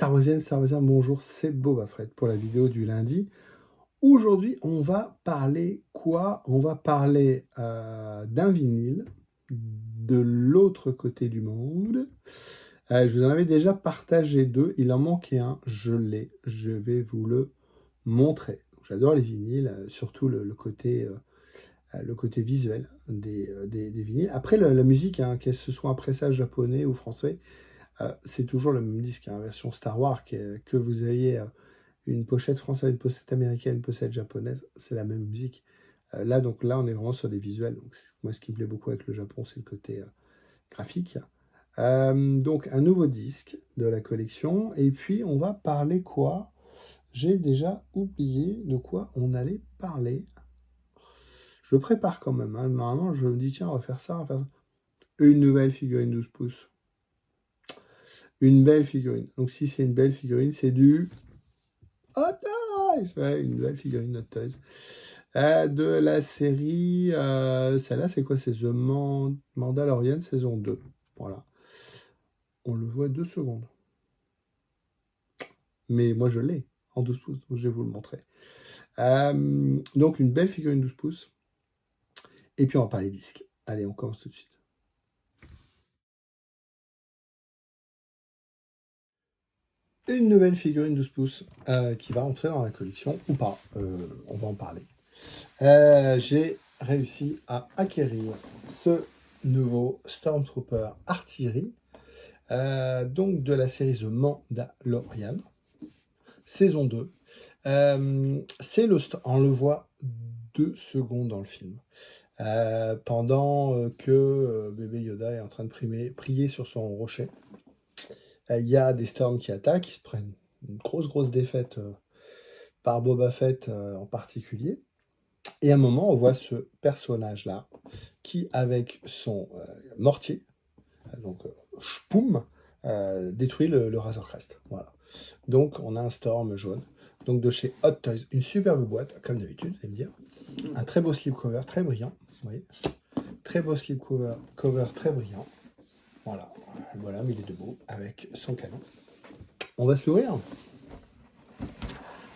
Starosienne, bonjour, c'est Boba Fred pour la vidéo du lundi. Aujourd'hui, on va parler quoi? On va parler d'un vinyle de l'autre côté du monde. Je vous en avais déjà partagé deux, il en manquait un, je l'ai, je vais vous le montrer. J'adore les vinyles, surtout le côté visuel des vinyles. Après, la musique, hein, que ce soit un pressage japonais ou français, c'est toujours le même disque, hein, version Star Wars, que vous ayez une pochette française, une pochette américaine, une pochette japonaise, c'est la même musique. Là, on est vraiment sur des visuels. Donc, moi, ce qui me plaît beaucoup avec le Japon, c'est le côté graphique. Donc, un nouveau disque de la collection. Et puis, on va parler quoi? J'ai déjà oublié de quoi on allait parler. Je prépare quand même, hein. Normalement, je me dis, tiens, on va faire ça, on va faire ça. Une nouvelle figurine 12 pouces. Une belle figurine. Donc, si c'est une belle figurine, c'est du Hot Toys. Ouais, une nouvelle figurine Hot Toys. De la série, celle-là, c'est quoi? C'est The Mandalorian saison 2. Voilà. On le voit 2 secondes. Mais moi, je l'ai en 12 pouces, donc je vais vous le montrer. Donc, une belle figurine 12 pouces. Et puis, on va parler disques. Allez, on commence tout de suite. Une nouvelle figurine 12 pouces qui va entrer dans la collection, ou pas. On va en parler. J'ai réussi à acquérir ce nouveau Stormtrooper Artillery, donc de la série The Mandalorian, saison 2. On le voit 2 secondes dans le film. Pendant que bébé Yoda est en train de prier sur son rocher, il y a des Storms qui attaquent, qui se prennent une grosse défaite par Boba Fett en particulier. Et à un moment, on voit ce personnage-là qui, avec son mortier, donc Spoum, détruit le Razor Crest. Voilà. Donc, on a un Storm jaune. Donc, de chez Hot Toys, une superbe boîte, comme d'habitude, vous allez me dire. Un très beau slipcover, très brillant. Vous voyez, très beau slipcover, très brillant. Voilà. Voilà, mais il est debout avec son canon. On va se l'ouvrir.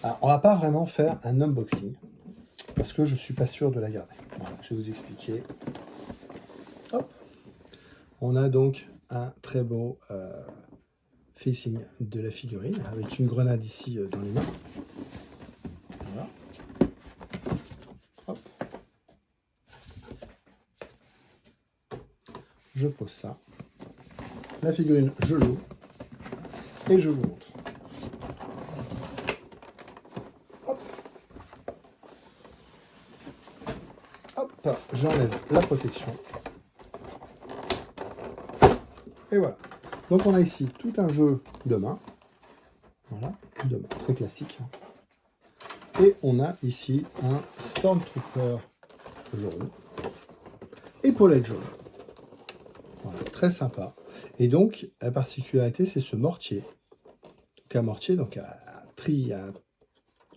Alors, on va pas vraiment faire un unboxing parce que je suis pas sûr de la garder. Voilà, je vais vous expliquer. Hop. On a donc un très beau facing de la figurine avec une grenade ici dans les mains. Voilà. Hop. Je pose ça. La figurine, je l'ouvre et je vous montre. Hop. Hop, j'enlève la protection. Et voilà. Donc on a ici tout un jeu de main. Voilà, de main, très classique. Et on a ici un Stormtrooper jaune. Épaulette jaune. Voilà, très sympa. Et donc, la particularité, c'est ce mortier. Donc un mortier, donc à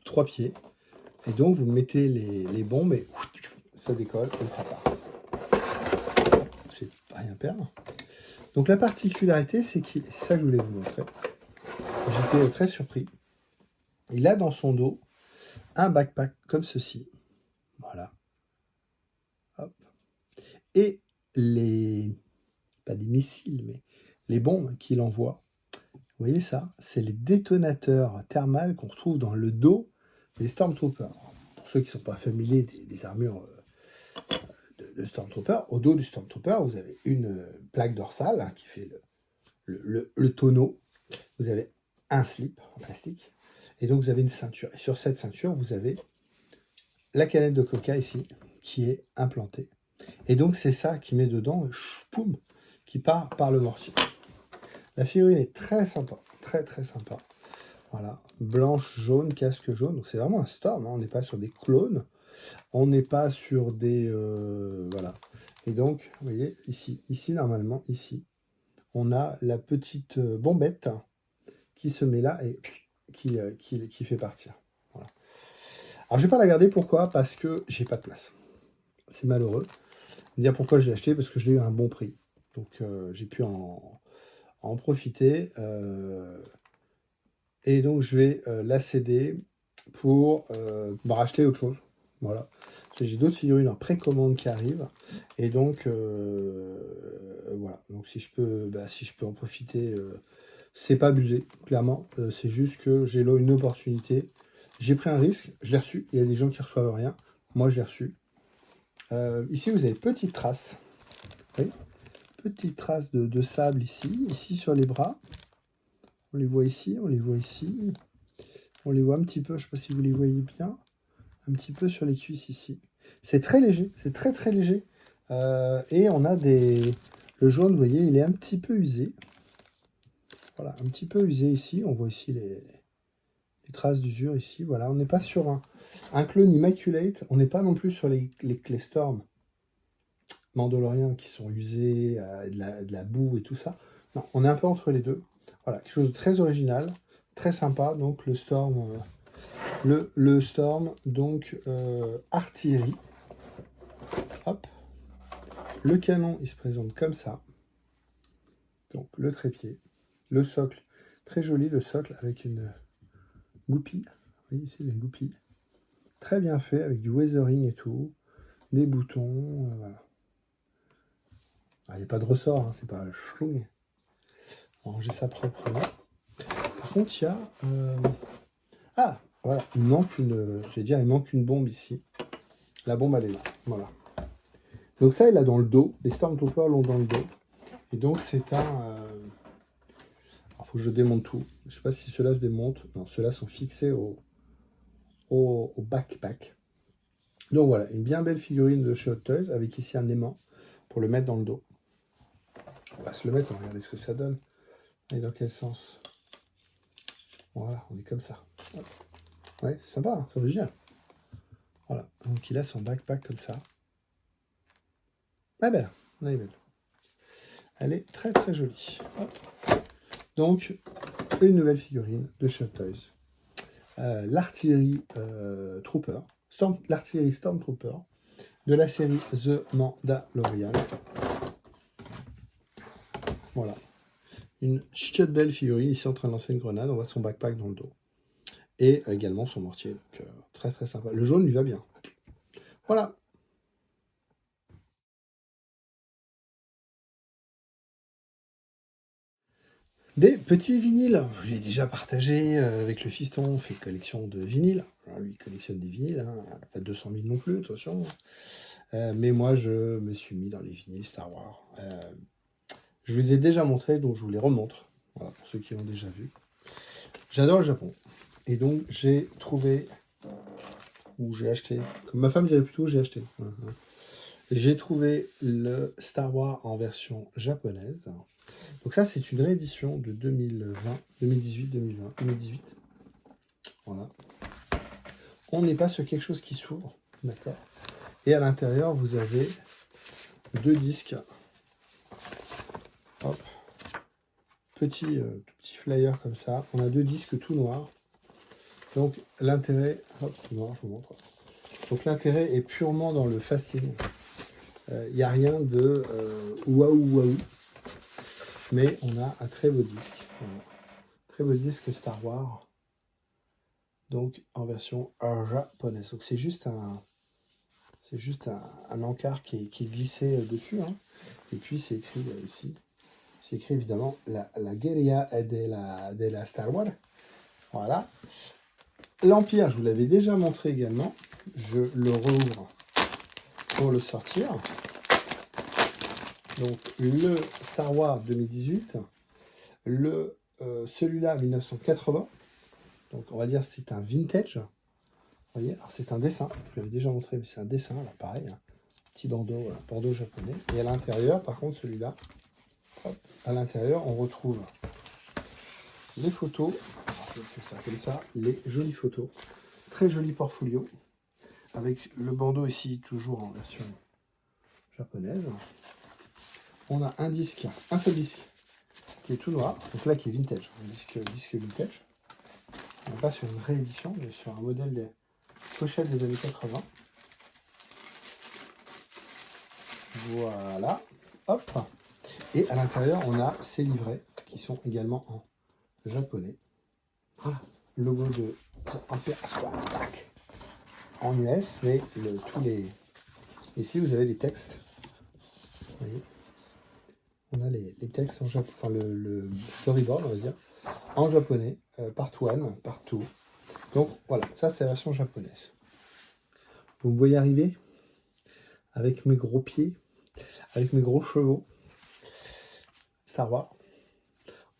3 pieds. Et donc, vous mettez les bombes et ça décolle et ça part. C'est pas rien perdre. Donc, la particularité, c'est ça que je voulais vous montrer. J'étais très surpris. Il a dans son dos un backpack comme ceci. Voilà. Hop. Et pas des missiles, mais les bombes qu'il envoie. Vous voyez ça? C'est les détonateurs thermales qu'on retrouve dans le dos des Stormtroopers. Pour ceux qui ne sont pas familiers des armures de Stormtrooper, au dos du Stormtrooper, vous avez une plaque dorsale hein, qui fait le tonneau. Vous avez un slip en plastique. Et donc, vous avez une ceinture. Et sur cette ceinture, vous avez la canette de coca ici, qui est implantée. Et donc, c'est ça qui met dedans, poum, qui part par le mortier. La figurine est très sympa, très sympa. Voilà, blanche, jaune, casque jaune. Donc, c'est vraiment un Storm. Hein. On n'est pas sur des clones. On n'est pas sur des... voilà. Et donc, vous voyez, ici, normalement, ici, on a la petite bombette qui se met là et qui fait partir. Voilà. Alors, je ne vais pas la garder. Pourquoi? Parce que j'ai pas de place. C'est malheureux. Dire pourquoi je l'ai acheté, parce que je l'ai eu à un bon prix. Donc, j'ai pu en profiter. Et donc, je vais la céder pour racheter autre chose. Voilà. Parce que j'ai d'autres figurines en précommande qui arrivent. Et donc, voilà. Donc, si je peux en profiter, c'est pas abusé, clairement. C'est juste que j'ai là une opportunité. J'ai pris un risque, je l'ai reçu. Il y a des gens qui reçoivent rien. Moi, je l'ai reçu. Ici, vous avez petite trace. Oui, petite trace de sable ici. Ici, sur les bras. On les voit ici, on les voit ici. On les voit un petit peu, je ne sais pas si vous les voyez bien. Un petit peu sur les cuisses ici. C'est très léger, c'est très très léger. Et on a des... Le jaune, vous voyez, il est un petit peu usé. Voilà, un petit peu usé ici. On voit ici les traces d'usure ici. Voilà, on n'est pas sur un clone Immaculate. On n'est pas non plus sur les Storm mandaloriens qui sont usés, de la boue et tout ça. Non, on est un peu entre les deux. Voilà, quelque chose de très original, très sympa. Donc le Storm, le Storm, donc artillerie. Hop. Le canon, il se présente comme ça. Donc le trépied, le socle, très joli le socle avec une goupille. Vous voyez ici les goupilles. Très bien fait avec du weathering et tout, des boutons. Voilà. Il n'y a pas de ressort, hein, c'est pas chlong. On va ranger ça proprement. Par contre, il y a... Ah, voilà, il manque il manque une bombe ici. La bombe, elle est là, voilà. Donc ça, il l'a dans le dos. Les Stormtroopers l'ont dans le dos. Et donc, c'est un... Il faut que je démonte tout. Je ne sais pas si ceux-là se démontent. Non, ceux-là sont fixés au backpack. Donc voilà, une bien belle figurine de chez Hot Toys avec ici un aimant pour le mettre dans le dos. On va se le mettre, on va regarder ce que ça donne. Et dans quel sens? Voilà, on est comme ça. Hop. Ouais, c'est sympa, hein, c'est original. Voilà, donc il a son backpack comme ça. Elle est belle, elle est belle. Elle est très très jolie. Hop. Donc, une nouvelle figurine de chez Hot Toys. L'artillerie l'artillerie Stormtrooper de la série The Mandalorian. Voilà. Une chiotte belle figurine, ici en train de lancer une grenade, on voit son backpack dans le dos. Et également son mortier, donc très très sympa. Le jaune lui va bien. Voilà. Des petits vinyles, je l'ai déjà partagé avec le fiston, on fait collection de vinyles. Alors, lui, il collectionne des vinyles, hein. Pas 200 000 non plus, attention. Mais moi, je me suis mis dans les vinyles Star Wars. Je vous les ai déjà montrés, donc je vous les remontre. Voilà, pour ceux qui l'ont déjà vu. J'adore le Japon. Et donc, j'ai trouvé, ou j'ai acheté, comme ma femme dirait plutôt, j'ai acheté. J'ai trouvé le Star Wars en version japonaise. Donc ça, c'est une réédition de 2018. Voilà. On n'est pas sur quelque chose qui s'ouvre, d'accord. Et à l'intérieur, vous avez deux disques. Hop. Tout petit flyer comme ça. On a deux disques tout noirs. Donc l'intérêt, hop, tout noir, je vous montre. Donc l'intérêt est purement dans le fascine. Il n'y a rien de waouh. Mais on a un très beau disque. Voilà. Très beau disque Star Wars. Donc en version japonaise. Donc c'est juste un encart qui est glissé dessus. Hein. Et puis c'est écrit ici. C'est écrit évidemment la guerilla de la Star Wars. Voilà. L'Empire, je vous l'avais déjà montré également. Je le rouvre pour le sortir. Donc le Star Wars 2018. Celui-là 1980. Donc on va dire c'est un vintage. Vous voyez, alors c'est un dessin. Je l'avais déjà montré, mais c'est un dessin. Alors pareil, hein. Petit bandeau japonais. Et à l'intérieur, par contre, celui-là, à l'intérieur, on retrouve les photos. Alors, je fais ça comme ça, les jolies photos. Très joli portfolio. Avec le bandeau ici, toujours en version japonaise. On a un seul disque, qui est tout noir. Donc là, qui est vintage. Un disque vintage. On n'est pas sur une réédition, mais sur un modèle des pochettes des années 80. Voilà. Hop. Et à l'intérieur, on a ces livrets qui sont également en japonais. Voilà, le logo de Empire Square Attack en US, mais tous les... Ici, vous avez les textes. Vous voyez, on a les textes en japonais, enfin le storyboard, on va dire, en japonais, part one, partout. Donc voilà, ça c'est la version japonaise. Vous me voyez arriver avec mes gros pieds, avec mes gros chevaux. Star Wars,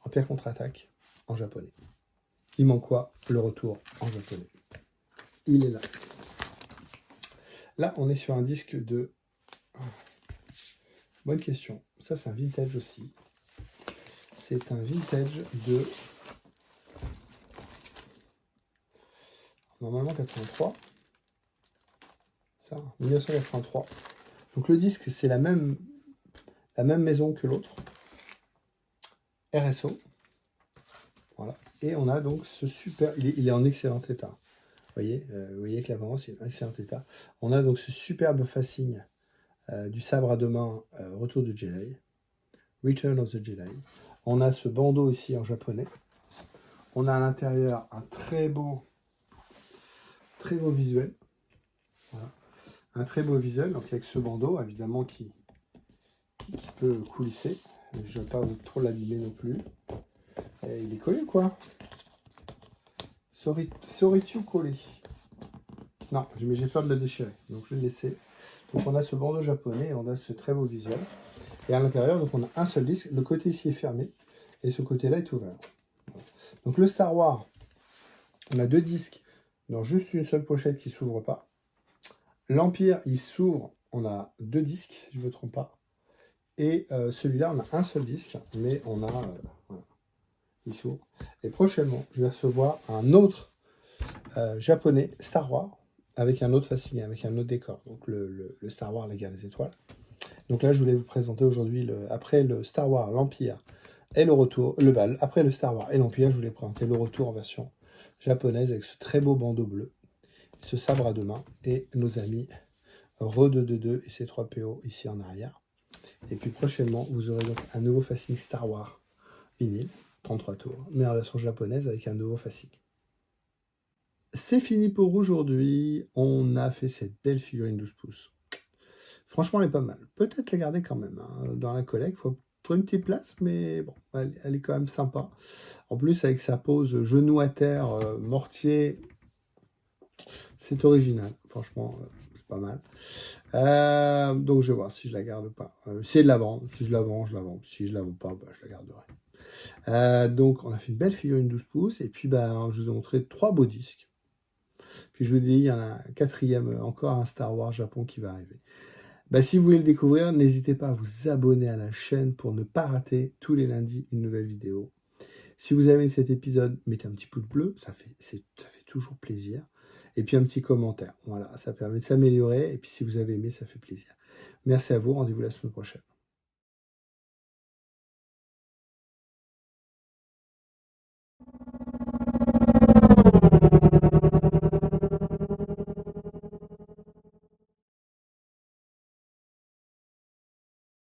Empire contre-attaque en japonais. Il manque quoi? Le retour en japonais. Il est là. Là, on est sur un disque de... Bonne question. Ça, c'est un vintage aussi. C'est un vintage de... Normalement 83. Ça, 1983. Donc le disque, c'est la même maison que l'autre. RSO. Voilà. Et on a donc ce super... Il est en excellent état. Vous voyez que l'avance est en excellent état. On a donc ce superbe facing du sabre à deux mains, Retour du Jedi. Return of the Jedi. On a ce bandeau ici en japonais. On a à l'intérieur un très beau visuel. Voilà. Un très beau visuel, donc avec ce bandeau, évidemment, qui peut coulisser. Je ne vais pas trop l'abîmer non plus. Et il est collé, quoi. Soritu collé. Non, mais j'ai peur de le déchirer, donc je vais le laisser. Donc on a ce bandeau japonais, et on a ce très beau visuel. Et à l'intérieur, donc on a un seul disque. Le côté ici est fermé, et ce côté-là est ouvert. Voilà. Donc le Star Wars, on a deux disques dans juste une seule pochette qui ne s'ouvre pas. L'Empire, il s'ouvre, on a deux disques, si je ne me trompe pas. Et celui-là, on a un seul disque, mais on a... voilà, il s'ouvre. Et prochainement, je vais recevoir un autre japonais, Star Wars, avec un autre fascine, avec un autre décor. Donc le Star Wars, la guerre des étoiles. Donc là, je voulais vous présenter aujourd'hui, après le Star Wars, l'Empire et le retour, après le Star Wars et l'Empire, je voulais présenter le retour en version japonaise avec ce très beau bandeau bleu, ce sabre à deux mains et nos amis RE222 et C3PO ici en arrière. Et puis prochainement, vous aurez donc un nouveau facing Star Wars vinyle, 33 tours, mais en version japonaise avec un nouveau facing. C'est fini pour aujourd'hui. On a fait cette belle figurine 12 pouces. Franchement, elle est pas mal. Peut-être la garder quand même dans la collecte. Il faut trouver une petite place, mais bon, elle est quand même sympa. En plus, avec sa pose genou à terre, mortier, c'est original. Franchement, c'est pas mal. Donc, je vais voir si je la garde ou pas. Si je la vends. Si je la vends, je la vends. Si je la vends pas, je la garderai. Donc, on a fait une belle figurine 12 pouces. Et puis, je vous ai montré 3 beaux disques. Puis, je vous dis, il y en a un quatrième, encore un Star Wars Japon qui va arriver. Si vous voulez le découvrir, n'hésitez pas à vous abonner à la chaîne pour ne pas rater tous les lundis une nouvelle vidéo. Si vous avez cet épisode, mettez un petit pouce bleu, ça fait toujours plaisir. Et puis un petit commentaire. Voilà, ça permet de s'améliorer. Et puis si vous avez aimé, ça fait plaisir. Merci à vous, rendez-vous la semaine prochaine.